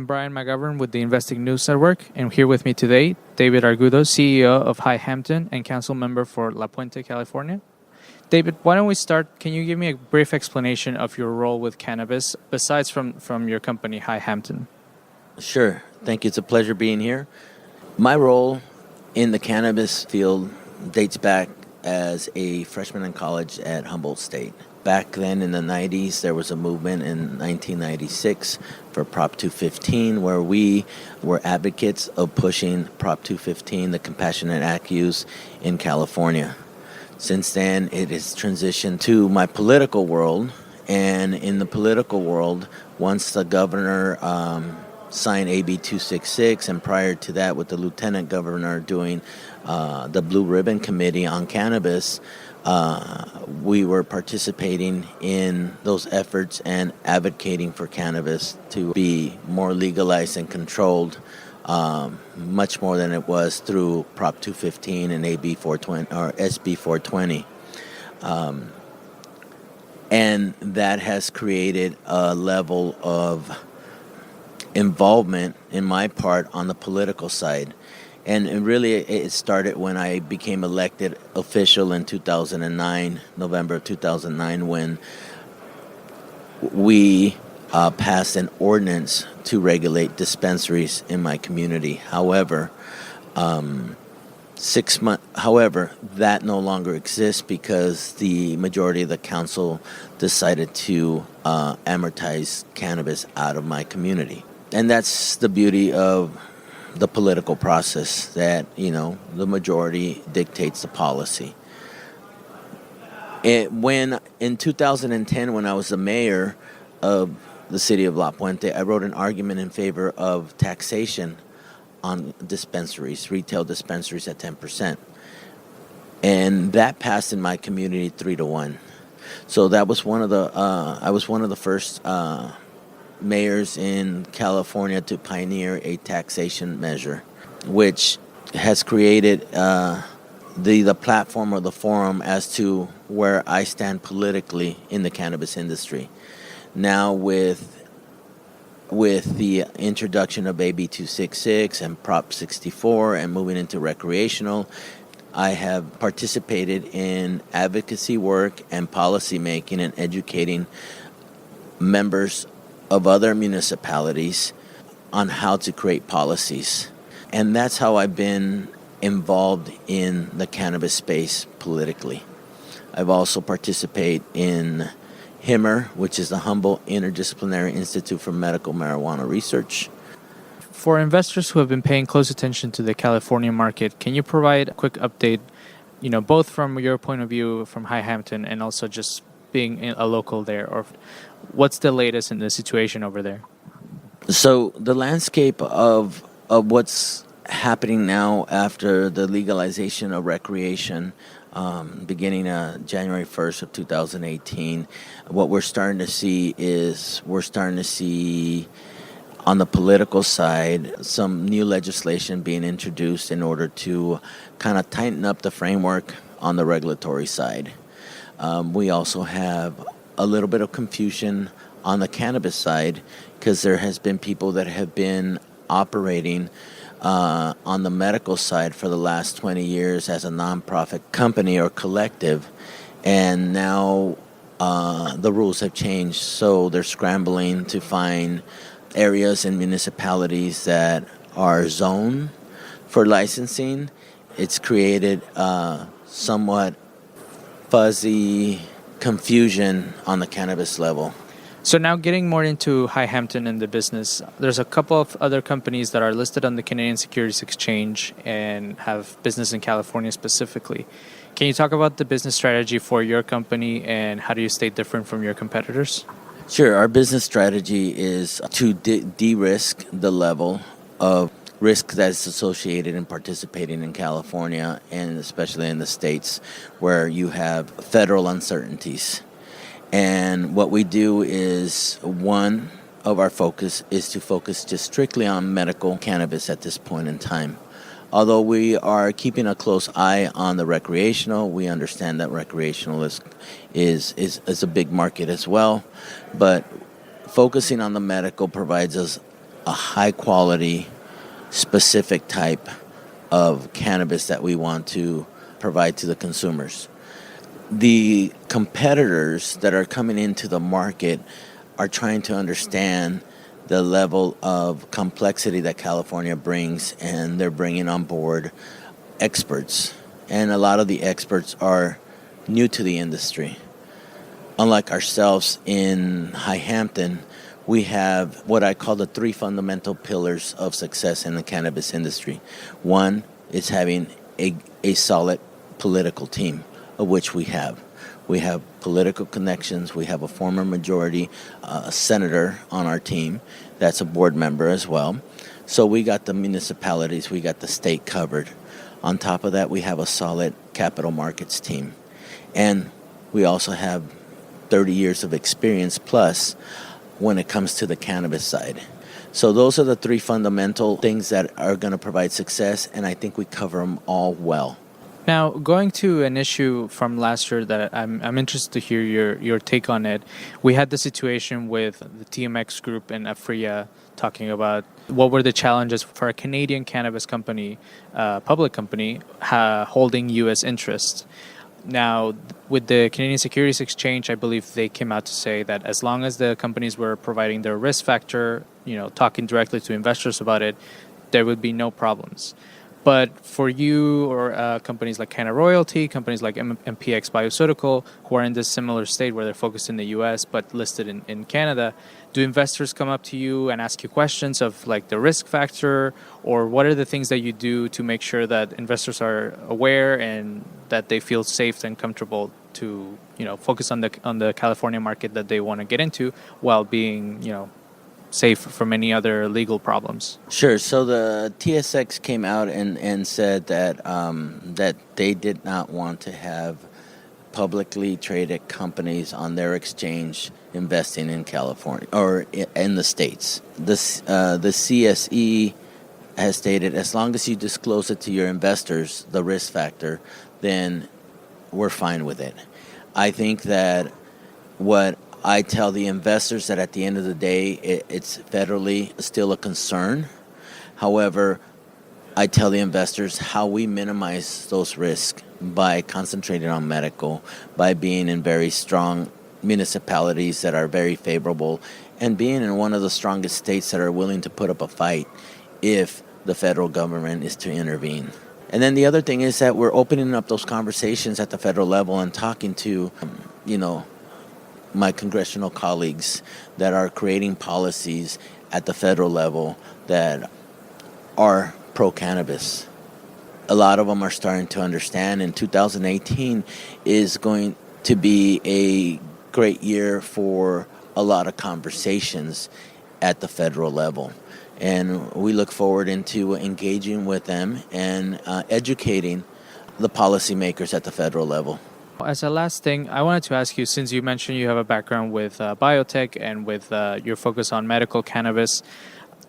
Brian McGovern with the Investing News Network, and here with me today, David Argudo, CEO of High Hampton and council member for La Puente, California. David, why don't we start? Can you give me a brief explanation of your role with cannabis, besides from your company, High Hampton? Sure. Thank you. It's a pleasure being here. My role in the cannabis field dates back as a freshman in college at Humboldt State. Back then in the 90s, there was a movement in 1996 for Prop 215, where we were advocates of pushing Prop 215, the Compassionate Act use in California. Since then, it has transitioned to my political world, and in the political world, once the governor signed AB 266, and prior to that with the lieutenant governor doing the Blue Ribbon Committee on cannabis, we were participating in those efforts and advocating for cannabis to be more legalized and controlled, much more than it was through Prop 215 and AB 420 or SB 420. And that has created a level of involvement in my part on the political side. And really, it started when I became elected official in 2009, November of 2009, when we passed an ordinance to regulate dispensaries in my community. However, that no longer exists because the majority of the council decided to amortize cannabis out of my community. And that's the beauty of the political process, that, the majority dictates the policy. When in 2010, when I was the mayor of the city of La Puente, I wrote an argument in favor of taxation on dispensaries, retail dispensaries at 10%. And that passed in my community 3-1. So that was I was one of the first mayors in California to pioneer a taxation measure, which has created the platform or the forum as to where I stand politically in the cannabis industry. Now with the introduction of AB 266 and Prop 64 and moving into recreational, I have participated in advocacy work and policy making and educating members of other municipalities on how to create policies. And that's how I've been involved in the cannabis space politically. I've also participated in HIMR, which is the Humboldt Interdisciplinary Institute for Medical Marijuana Research. For investors who have been paying close attention to the California market, can you provide a quick update, both from your point of view from High Hampton and also just being a local there, or what's the latest in the situation over there? So the landscape of what's happening now after the legalization of recreation, beginning January 1st of 2018, what we're starting to see on the political side some new legislation being introduced in order to kind of tighten up the framework on the regulatory side. We also have a little bit of confusion on the cannabis side because there has been people that have been operating on the medical side for the last 20 years as a nonprofit company or collective, and now the rules have changed, so they're scrambling to find areas in municipalities that are zoned for licensing. It's created somewhat fuzzy confusion on the cannabis level. So now getting more into High Hampton and the business, there's a couple of other companies that are listed on the Canadian Securities Exchange and have business in California specifically. Can you talk about the business strategy for your company and how do you stay different from your competitors? Sure. Our business strategy is to de-risk the level of risk that's associated in participating in California, and especially in the states where you have federal uncertainties. And what we do is, one of our focus is to focus just strictly on medical cannabis at this point in time. Although we are keeping a close eye on the recreational, we understand that recreational is a big market as well. But focusing on the medical provides us a high quality, specific type of cannabis that we want to provide to the consumers. The competitors that are coming into the market are trying to understand the level of complexity that California brings, and they're bringing on board experts. And a lot of the experts are new to the industry. Unlike ourselves in High Hampton, we have what I call the three fundamental pillars of success in the cannabis industry. One is having a solid political team, of which we have. We have political connections. We have a former majority senator on our team that's a board member as well. So we got the municipalities, we got the state covered. On top of that, we have a solid capital markets team. And we also have 30 years of experience plus when it comes to the cannabis side. So those are the three fundamental things that are going to provide success, and I think we cover them all well. Now, going to an issue from last year that I'm interested to hear your take on it. We had the situation with the TMX group and Afria talking about what were the challenges for a Canadian cannabis company, public company, holding U.S. interests. Now, with the Canadian Securities Exchange, I believe they came out to say that as long as the companies were providing their risk factor, talking directly to investors about it, there would be no problems. But for you or companies like Canada Royalty, companies like MPX Bioceutical, who are in this similar state where they're focused in the U.S. but listed in Canada, do investors come up to you and ask you questions of like the risk factor, or what are the things that you do to make sure that investors are aware and that they feel safe and comfortable to focus on the California market that they want to get into while being safe from any other legal problems? Sure. So the TSX came out and said that that they did not want to have publicly traded companies on their exchange investing in California or in the States. The CSE has stated as long as you disclose it to your investors, the risk factor, then we're fine with it. I think that what I tell the investors that at the end of the day, it's federally still a concern. However, I tell the investors how we minimize those risks by concentrating on medical, by being in very strong municipalities that are very favorable, and being in one of the strongest states that are willing to put up a fight if the federal government is to intervene. And then the other thing is that we're opening up those conversations at the federal level and talking to, my congressional colleagues that are creating policies at the federal level that are pro-cannabis. A lot of them are starting to understand, and 2018 is going to be a great year for a lot of conversations at the federal level. And we look forward into engaging with them and educating the policymakers at the federal level. As a last thing, I wanted to ask you, since you mentioned you have a background with biotech and with your focus on medical cannabis,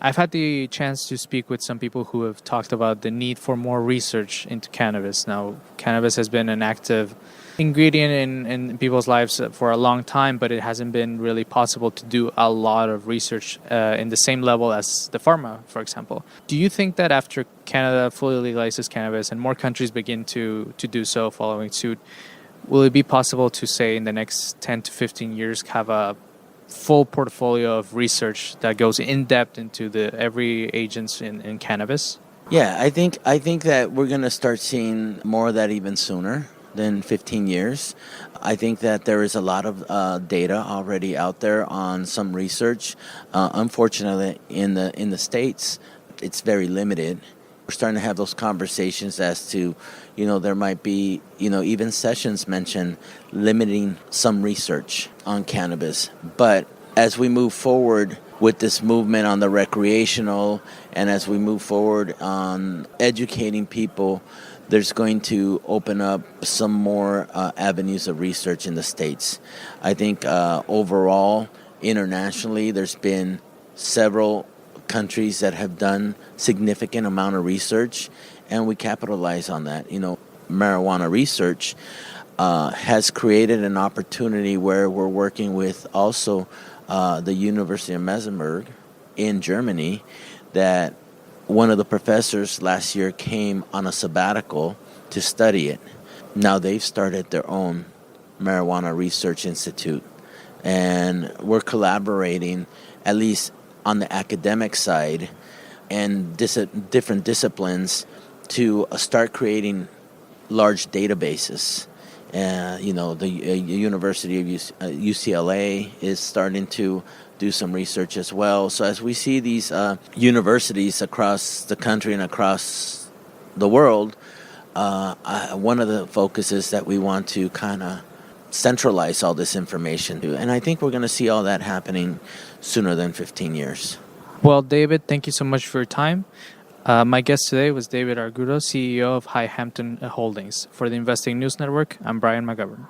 I've had the chance to speak with some people who have talked about the need for more research into cannabis. Now, cannabis has been an active ingredient in people's lives for a long time, but it hasn't been really possible to do a lot of research in the same level as the pharma, for example. Do you think that after Canada fully legalizes cannabis and more countries begin to do so following suit, will it be possible to say in the next 10 to 15 years have a full portfolio of research that goes in depth into every agents in cannabis? Yeah, I think that we're going to start seeing more of that even sooner than 15 years. I think that there is a lot of data already out there on some research. Unfortunately, in the States, it's very limited. We're starting to have those conversations as to, there might be, even Sessions mentioned limiting some research on cannabis. But as we move forward with this movement on the recreational, and as we move forward on educating people, there's going to open up some more avenues of research in the States. I think overall, internationally, there's been several countries that have done significant amount of research, and we capitalize on that. Marijuana research has created an opportunity where we're working with also the University of Mesenberg in Germany that one of the professors last year came on a sabbatical to study it. Now they've started their own marijuana research institute, and we're collaborating, at least on the academic side and different disciplines, to start creating large databases. The University of UCLA is starting to do some research as well. So as we see these universities across the country and across the world, one of the focuses that we want to kind of centralize all this information. And I think we're going to see all that happening sooner than 15 years. Well, David, thank you so much for your time. My guest today was David Argudo, CEO of High Hampton Holdings. For the Investing News Network, I'm Brian McGovern.